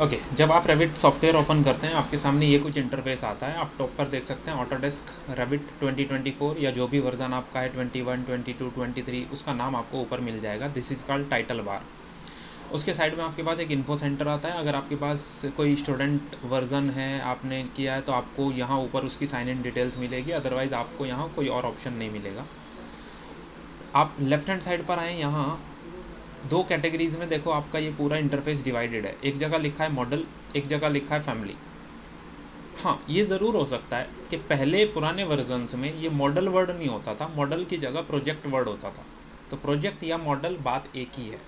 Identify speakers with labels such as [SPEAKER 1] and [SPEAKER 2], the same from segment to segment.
[SPEAKER 1] Okay जब आप Revit software open करते हैं आपके सामने ये कुछ इंटरफेस आता है। आप टॉप पर देख सकते हैं ऑटोडेस्क रेविट 2024 या जो भी वर्जन आपका है 21, 22, 23 उसका नाम आपको ऊपर मिल जाएगा। This is called title bar. उसके साइड में आपके पास एक इन्फो सेंटर आता है। अगर आपके पास कोई स्टूडेंट वर्जन है आपने किया है तो आपको यहाँ ऊपर उसकी साइन इन डिटेल्स मिलेगी, अदरवाइज़ आपको यहाँ कोई और ऑप्शन नहीं मिलेगा। आप लेफ्ट हैंड साइड पर आएँ, यहाँ दो कैटेगरीज में देखो आपका ये पूरा इंटरफेस डिवाइडेड है। एक जगह लिखा है मॉडल, एक जगह लिखा है फैमिली। हाँ, ये ज़रूर हो सकता है कि पहले पुराने वर्जन्स में ये मॉडल वर्ड नहीं होता था, मॉडल की जगह प्रोजेक्ट वर्ड होता था। तो प्रोजेक्ट या मॉडल बात एक ही है,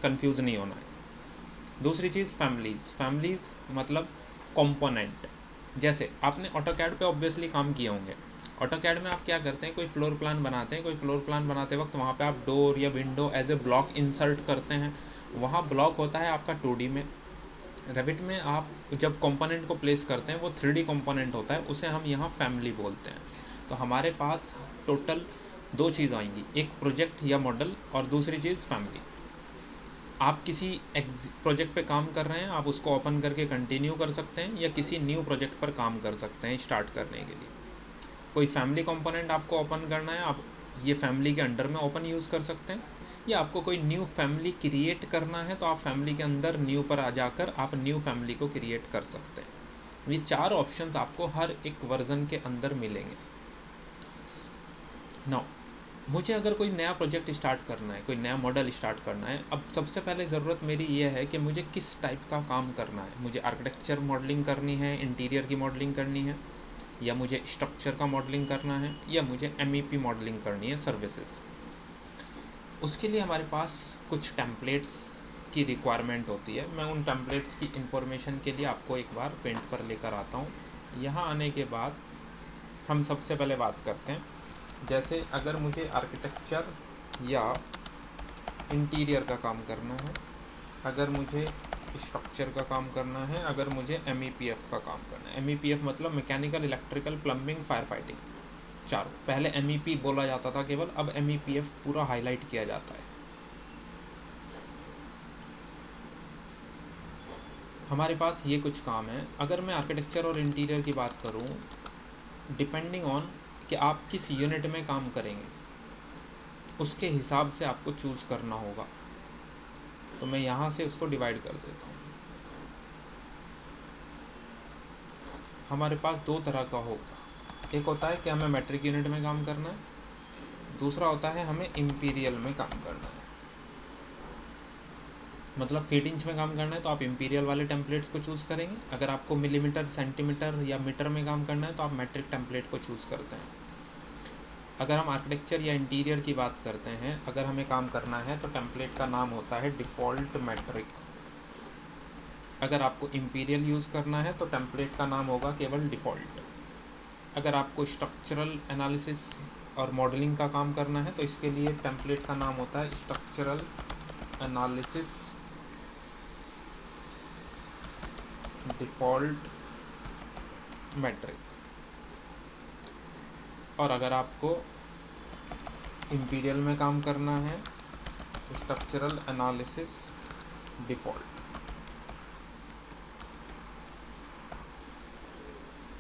[SPEAKER 1] कंफ्यूज नहीं होना है। दूसरी चीज़ फैमिलीज़। फैमिलीज़ मतलब कंपोनेंट। जैसे आपने ऑटोकैड पे ऑब्वियसली काम किए होंगे। ऑटोकैड में आप क्या करते हैं, कोई फ्लोर प्लान बनाते हैं, कोई फ्लोर प्लान बनाते वक्त वहाँ पे आप डोर या window as a block insert करते हैं। वहाँ ब्लॉक होता है आपका 2D में। रेविट में आप जब कंपोनेंट को प्लेस करते हैं वो 3D कंपोनेंट होता है, उसे हम यहाँ फैमिली बोलते हैं। तो हमारे पास टोटल दो चीज़ आएंगी, एक प्रोजेक्ट या मॉडल और दूसरी चीज़ फैमिली। आप किसी प्रोजेक्ट पे काम कर रहे हैं, आप उसको ओपन करके कंटिन्यू कर सकते हैं या किसी न्यू प्रोजेक्ट पर काम कर सकते हैं स्टार्ट करने के लिए। कोई फैमिली कंपोनेंट आपको ओपन करना है, आप ये फैमिली के अंडर में ओपन यूज़ कर सकते हैं। या आपको कोई न्यू फैमिली क्रिएट करना है तो आप फैमिली के अंदर न्यू पर आ जाकर आप न्यू फैमिली को क्रिएट कर सकते हैं। ये चार ऑप्शंस आपको हर एक वर्जन के अंदर मिलेंगे। नाउ मुझे अगर कोई नया प्रोजेक्ट स्टार्ट करना है, कोई नया मॉडल स्टार्ट करना है, अब सबसे पहले ज़रूरत मेरी ये है कि मुझे किस टाइप का काम करना है। मुझे आर्किटेक्चर मॉडलिंग करनी है, इंटीरियर की मॉडलिंग करनी है, या मुझे स्ट्रक्चर का मॉडलिंग करना है, या मुझे MEP मॉडलिंग करनी है, सर्विसेज। उसके लिए हमारे पास कुछ टेम्पलेट्स की रिक्वायरमेंट होती है। मैं उन टेम्पलेट्स की इंफॉर्मेशन के लिए आपको एक बार पेंट पर लेकर आता हूँ। यहाँ आने के बाद हम सबसे पहले बात करते हैं, जैसे अगर मुझे आर्किटेक्चर या इंटीरियर का काम करना है, अगर मुझे स्ट्रक्चर का काम करना है, अगर मुझे MEPF का काम करना है। MEPF मतलब mechanical, electrical, plumbing, fire fighting, चारों। पहले MEP बोला जाता था केवल, अब MEPF पूरा हाईलाइट किया जाता है। हमारे पास ये कुछ काम है। अगर मैं आर्किटेक्चर और इंटीरियर की बात करूं, डिपेंडिंग ऑन कि आप किस यूनिट में काम करेंगे उसके हिसाब से आपको चूज़ करना होगा। तो मैं यहाँ से उसको डिवाइड कर देता हूँ। हमारे पास दो तरह का होगा। एक होता है कि हमें मैट्रिक यूनिट में काम करना है, दूसरा होता है हमें इम्पीरियल में काम करना है। मतलब फीट इंच में काम करना है तो आप इम्पीरियल वाले टेम्पलेट्स को चूज़ करेंगे। अगर आपको मिलीमीटर, सेंटीमीटर या मीटर में काम करना है तो आप मैट्रिक टेम्पलेट को चूज़ करते हैं। अगर हम आर्किटेक्चर या इंटीरियर की बात करते हैं, अगर हमें काम करना है तो टेम्पलेट का नाम होता है डिफ़ॉल्ट मैट्रिक। अगर आपको इम्पीरियल यूज़ करना है तो टेम्पलेट का नाम होगा केवल डिफ़ॉल्ट। अगर आपको स्ट्रक्चरल एनालिसिस और मॉडलिंग का काम करना है तो इसके लिए टेम्पलेट का नाम होता है स्ट्रक्चरल एनालिसिस डिफ़ॉल्ट मैट्रिक। और अगर आपको इम्पीरियल में काम करना है स्ट्रक्चरल एनालिसिस डिफ़ॉल्ट।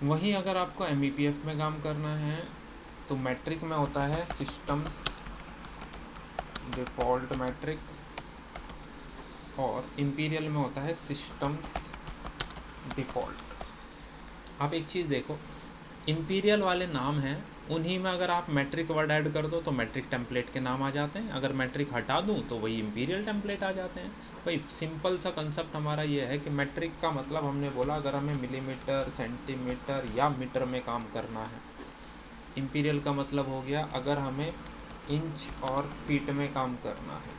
[SPEAKER 1] वहीं अगर आपको MEPF में काम करना है तो मैट्रिक में होता है सिस्टम्स डिफ़ॉल्ट मैट्रिक, और इम्पीरियल में होता है सिस्टम्स डिफ़ॉल्ट। आप एक चीज़ देखो, इम्पीरियल वाले नाम हैं, उन्हीं में अगर आप मैट्रिक वर्ड ऐड कर दो तो मैट्रिक टेम्पलेट के नाम आ जाते हैं। अगर मैट्रिक हटा दूं तो वही इम्पीरियल टेम्पलेट आ जाते हैं। भाई सिंपल सा कंसेप्ट हमारा ये है कि मैट्रिक का मतलब हमने बोला अगर हमें मिलीमीटर, सेंटीमीटर या मीटर में काम करना है। इम्पीरियल का मतलब हो गया अगर हमें इंच और फीट में काम करना है।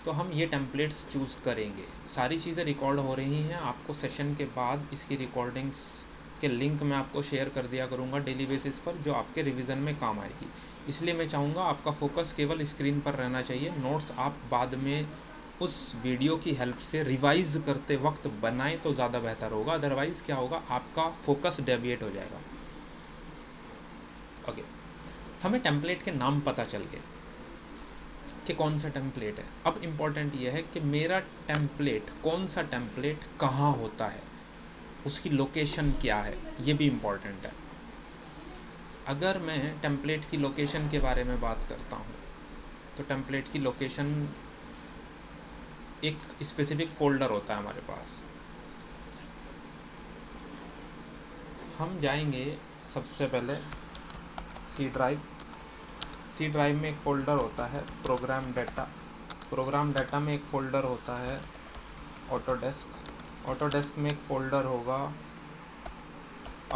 [SPEAKER 1] तो हम ये टेम्पलेट्स चूज़ करेंगे। सारी चीज़ें रिकॉर्ड हो रही हैं, आपको सेशन के बाद इसकी रिकॉर्डिंग्स के लिंक मैं आपको शेयर कर दिया करूँगा डेली बेसिस पर, जो आपके रिवीजन में काम आएगी। इसलिए मैं चाहूँगा आपका फोकस केवल स्क्रीन पर रहना चाहिए। नोट्स आप बाद में उस वीडियो की हेल्प से रिवाइज़ करते वक्त बनाएं तो ज़्यादा बेहतर होगा, अदरवाइज़ क्या होगा, आपका फोकस डेविएट हो जाएगा। ओके, हमें टेम्पलेट के नाम पता चल गए। कि कौन सा टेम्पलेट है। अब इम्पॉर्टेंट ये है कि मेरा टेम्पलेट, कौन सा टेम्पलेट कहाँ होता है, उसकी लोकेशन क्या है, ये भी इम्पॉर्टेंट है। अगर मैं टेम्पलेट की लोकेशन के बारे में बात करता हूँ तो टेम्पलेट की लोकेशन एक स्पेसिफिक फ़ोल्डर होता है हमारे पास। हम जाएंगे सबसे पहले सी ड्राइव। सी ड्राइव में एक फ़ोल्डर होता है प्रोग्राम डाटा। प्रोग्राम डाटा में एक फ़ोल्डर होता है ऑटोडेस्क। ऑटोडेस्क में एक फ़ोल्डर होगा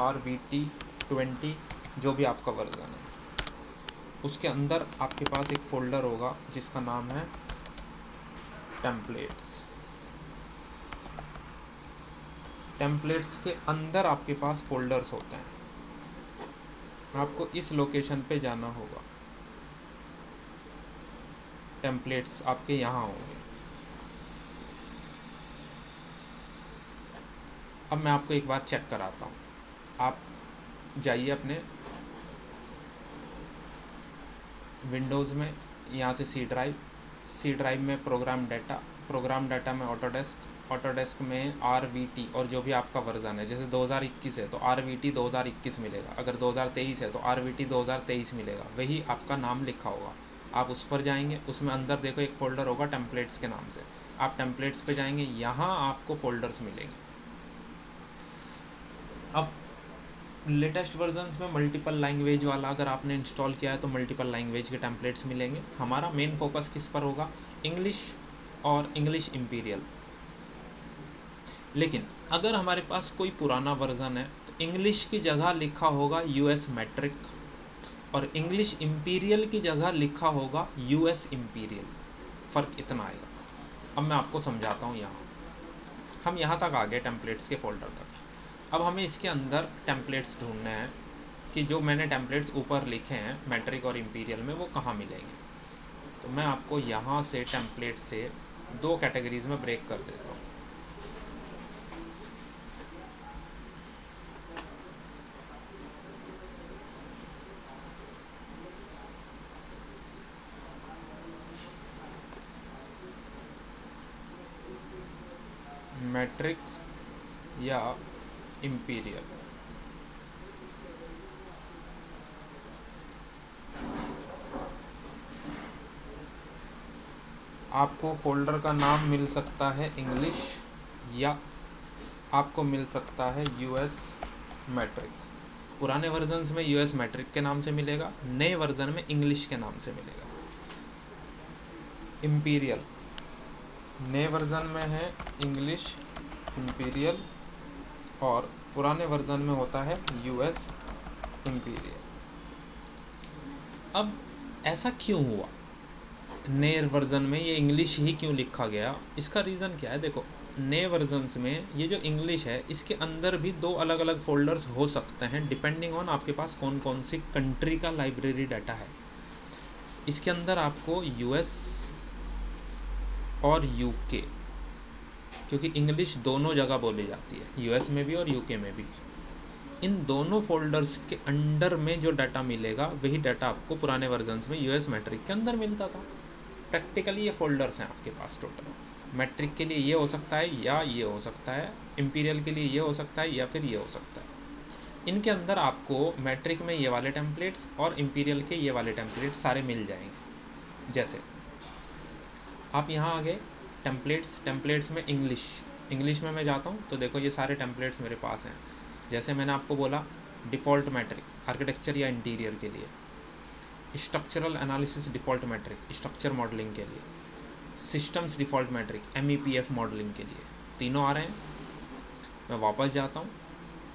[SPEAKER 1] RVT20, जो भी आपका वर्जन है। उसके अंदर आपके पास एक फ़ोल्डर होगा जिसका नाम है टेम्पलेट्स। टेम्पलेट्स के अंदर आपके पास फ़ोल्डर्स होते हैं। आपको इस लोकेशन पे जाना होगा, टेम्पलेट्स आपके यहाँ होंगे। अब मैं आपको एक बार चेक कराता हूँ। आप जाइए अपने विंडोज़ में, यहाँ से सी ड्राइव, सी ड्राइव में प्रोग्राम डाटा, प्रोग्राम डाटा में ऑटोडेस्क, ऑटोडेस्क में RVT और जो भी आपका वर्ज़न है, जैसे 2021 है तो RVT 2021 मिलेगा, अगर 2023 है तो RVT 2023 मिलेगा, वही आपका नाम लिखा होगा। आप उस पर जाएंगे, उसमें अंदर देखो एक फ़ोल्डर होगा टेम्पलेट्स के नाम से। आप टेम्पलेट्स पे जाएंगे, यहाँ आपको फ़ोल्डर्स मिलेंगे। अब लेटेस्ट वर्जन्स में मल्टीपल लैंग्वेज वाला अगर आपने इंस्टॉल किया है तो मल्टीपल लैंग्वेज के टेम्पलेट्स मिलेंगे। हमारा मेन फोकस किस पर होगा, इंग्लिश और इंग्लिश इम्पीरियल। लेकिन अगर हमारे पास कोई पुराना वर्जन है तो इंग्लिश की जगह लिखा होगा US मैट्रिक और इंग्लिश इम्पीरियल की जगह लिखा होगा US इम्पीरियल। फ़र्क इतना आएगा। अब मैं आपको समझाता हूँ। हम यहाँ तक आ गए टेम्पलेट्स के फ़ोल्डर तक। अब हमें इसके अंदर टेम्पलेट्स ढूंढने हैं कि जो मैंने टेम्पलेट्स ऊपर लिखे हैं मैट्रिक और इम्पीरियल में, वो कहाँ मिलेंगे। तो मैं आपको यहाँ से टेम्पलेट से दो कैटेगरीज़ में ब्रेक कर देता हूँ। मैट्रिक या इम्पीरियल। आपको फ़ोल्डर का नाम मिल सकता है इंग्लिश या आपको मिल सकता है US मैट्रिक। पुराने वर्जन्स में US मैट्रिक के नाम से मिलेगा, नए वर्जन में इंग्लिश के नाम से मिलेगा। इम्पीरियल नए वर्जन में है इंग्लिश इम्पीरियल और पुराने वर्जन में होता है US इम्पीरियल। अब ऐसा क्यों हुआ, नए वर्जन में ये इंग्लिश ही क्यों लिखा गया? इसका रीज़न क्या है? देखो, नए वर्जन्स में ये जो इंग्लिश है इसके अंदर भी दो अलग अलग फ़ोल्डर्स हो सकते हैं डिपेंडिंग ऑन आपके पास कौन कौन सी कंट्री का लाइब्रेरी डाटा है। इसके अंदर आपको US और UK, क्योंकि इंग्लिश दोनों जगह बोली जाती है, US में भी और UK में भी, इन दोनों फोल्डर्स के अंडर में जो डाटा मिलेगा वही डाटा आपको पुराने वर्जन्स में US मैट्रिक के अंदर मिलता था। प्रैक्टिकली ये फोल्डर्स हैं आपके पास टोटल। मैट्रिक के लिए ये हो सकता है या ये हो सकता है, इम्पीरियल के लिए ये हो सकता है या फिर ये हो सकता है। इनके अंदर आपको मैट्रिक में ये वाले टेम्पलेट्स और इम्पीरियल के ये वाले टेम्पलेट्स सारे मिल जाएंगे। जैसे आप यहाँ आ गए टेम्पलेट्स में इंग्लिश में मैं जाता हूँ तो देखो ये सारे टेम्पलेट्स मेरे पास हैं। जैसे मैंने आपको बोला, डिफ़ॉल्ट मैट्रिक आर्किटेक्चर या इंटीरियर के लिए, structural analysis default metric structure modelling के लिए, systems default metric MEPF modelling के लिए, तीनों आ रहे हैं। मैं वापस जाता हूँ,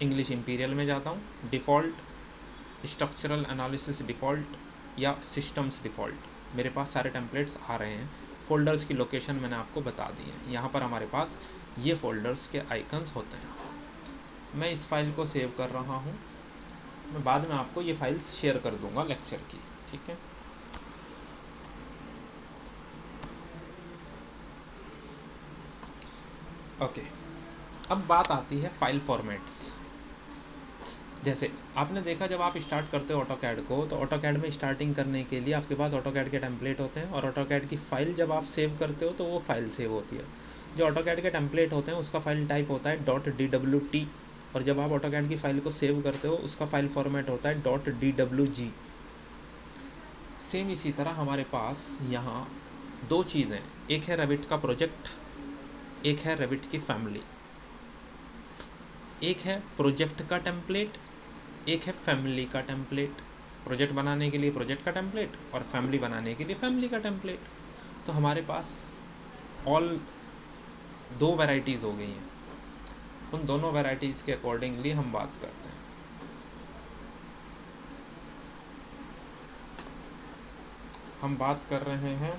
[SPEAKER 1] इंग्लिश इम्पीरियल में जाता हूँ, डिफ़ॉल्ट स्ट्रक्चरल एनालिसिस डिफ़ॉल्ट या सिस्टम्स डिफ़ॉल्ट, मेरे पास सारे टेम्पलेट्स आ रहे हैं। फ़ोल्डर्स की लोकेशन मैंने आपको बता दी है। यहाँ पर हमारे पास ये फ़ोल्डर्स के आइकन्स होते हैं। मैं इस फाइल को सेव कर रहा हूँ, मैं बाद में आपको ये फाइल्स शेयर कर दूँगा लेक्चर की, ठीक है। ओके, अब बात आती है फाइल फॉर्मेट्स। जैसे आपने देखा जब आप स्टार्ट करते हो ऑटोकैड को, तो ऑटोकैड में स्टार्टिंग करने के लिए आपके पास ऑटोकैड के टेम्पलेट होते हैं, और ऑटोकैड की फ़ाइल जब आप सेव करते हो तो वो फाइल सेव होती है। जो ऑटोकैड के टेम्पलेट होते हैं उसका फाइल टाइप होता है .dwt, और जब आप ऑटोकैड की फ़ाइल को सेव करते हो उसका फाइल फॉर्मेट होता है .dwg। सेम इसी तरह हमारे पास यहाँ दो चीज़ें, एक है रेविट का प्रोजेक्ट, एक है रेविट की फैमिली। एक है प्रोजेक्ट का टेम्पलेट, एक है फैमिली का टेम्पलेट। प्रोजेक्ट बनाने के लिए प्रोजेक्ट का टेम्पलेट और फैमिली बनाने के लिए फैमिली का टेम्पलेट। तो हमारे पास ऑल दो वैरायटीज़ हो गई हैं। उन दोनों वैरायटीज़ के अकॉर्डिंगली हम बात करते हैं। हम बात कर रहे हैं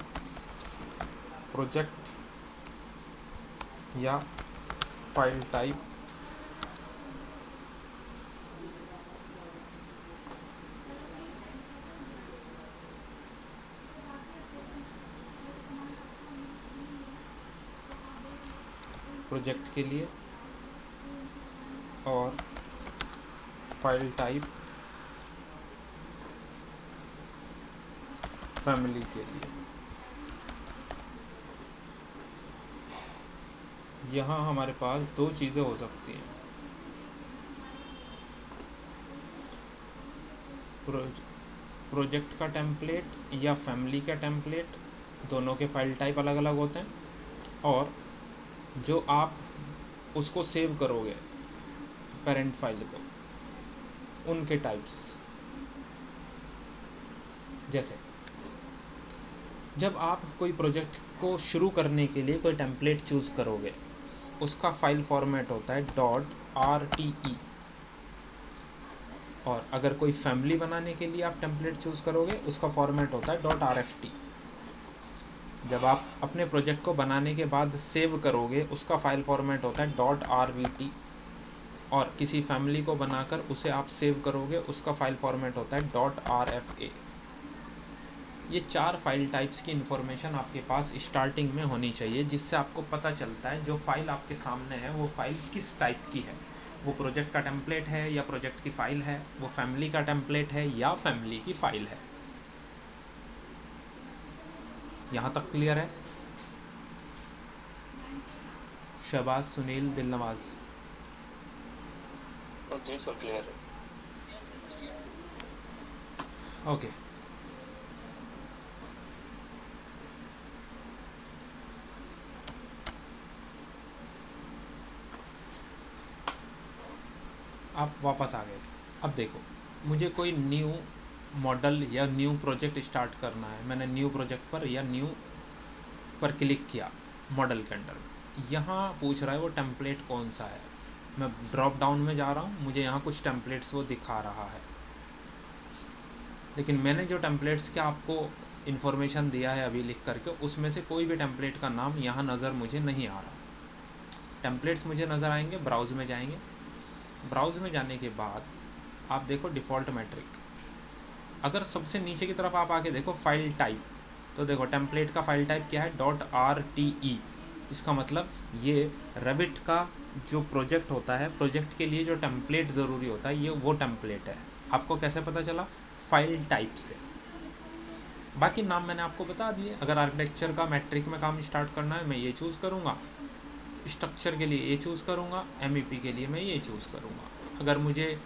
[SPEAKER 1] प्रोजेक्ट या फाइल टाइप, प्रोजेक्ट के लिए, और फाइल टाइप फैमिली के लिए। यहाँ हमारे पास दो चीज़ें हो सकती हैं। प्रोजेक्ट का टेम्पलेट या फैमिली का टेम्पलेट, दोनों के फाइल टाइप अलग अलग होते हैं, और जो आप उसको सेव करोगे पेरेंट फाइल को, उनके टाइप्स। जैसे जब आप कोई प्रोजेक्ट को शुरू करने के लिए कोई टेम्पलेट चूज़ करोगे, उसका फाइल फॉर्मेट होता है .rte, और अगर कोई फैमिली बनाने के लिए आप टेम्पलेट चूज़ करोगे उसका फॉर्मेट होता है .rft। जब आप अपने प्रोजेक्ट को बनाने के बाद सेव करोगे उसका फाइल फॉर्मेट होता है .rvt, और किसी फैमिली को बनाकर उसे आप सेव करोगे उसका फाइल फॉर्मेट होता है .rfa। ये चार फाइल टाइप्स की इन्फॉर्मेशन आपके पास स्टार्टिंग में होनी चाहिए, जिससे आपको पता चलता है जो फाइल आपके सामने है वो फाइल किस टाइप की है। वो प्रोजेक्ट का टेम्पलेट है या प्रोजेक्ट की फ़ाइल है, वो फैमिली का टेम्पलेट है या फैमिली की फ़ाइल है। यहाँ तक क्लियर है? शहबाज, सुनील, दिलनवाज।
[SPEAKER 2] जी सर, क्लियर है।
[SPEAKER 1] ओके। आप वापस आ गए। अब देखो, मुझे कोई न्यू मॉडल या न्यू प्रोजेक्ट स्टार्ट करना है। मैंने न्यू प्रोजेक्ट पर या न्यू पर क्लिक किया मॉडल के अंडर। यहाँ पूछ रहा है वो टेम्पलेट कौन सा है। मैं ड्रॉप डाउन में जा रहा हूँ, मुझे यहाँ कुछ टेम्पलेट्स वो दिखा रहा है, लेकिन मैंने जो टेम्पलेट्स के आपको इन्फॉर्मेशन दिया है अभी लिख करके, उसमें से कोई भी टेम्पलेट का नाम यहाँ नज़र मुझे नहीं आ रहा। टेम्पलेट्स मुझे नज़र आएंगे, ब्राउज़ में जाएंगे। ब्राउज़ में जाने के बाद आप देखो डिफ़ॉल्ट मैट्रिक। अगर सबसे नीचे की तरफ आप आके देखो फाइल टाइप, तो देखो टेम्पलेट का फाइल टाइप क्या है, .rte। इसका मतलब ये रेविट का जो प्रोजेक्ट होता है, प्रोजेक्ट के लिए जो टेम्पलेट ज़रूरी होता है, ये वो टेम्पलेट है। आपको कैसे पता चला? फाइल टाइप से। बाकी नाम मैंने आपको बता दिए। अगर आर्किटेक्चर का मैट्रिक में काम स्टार्ट करना है, मैं ये चूज़ करूँगा। स्ट्रक्चर के लिए ये चूज़ करूँगा, MEP के लिए मैं ये चूज़ करूँगा। अगर मुझे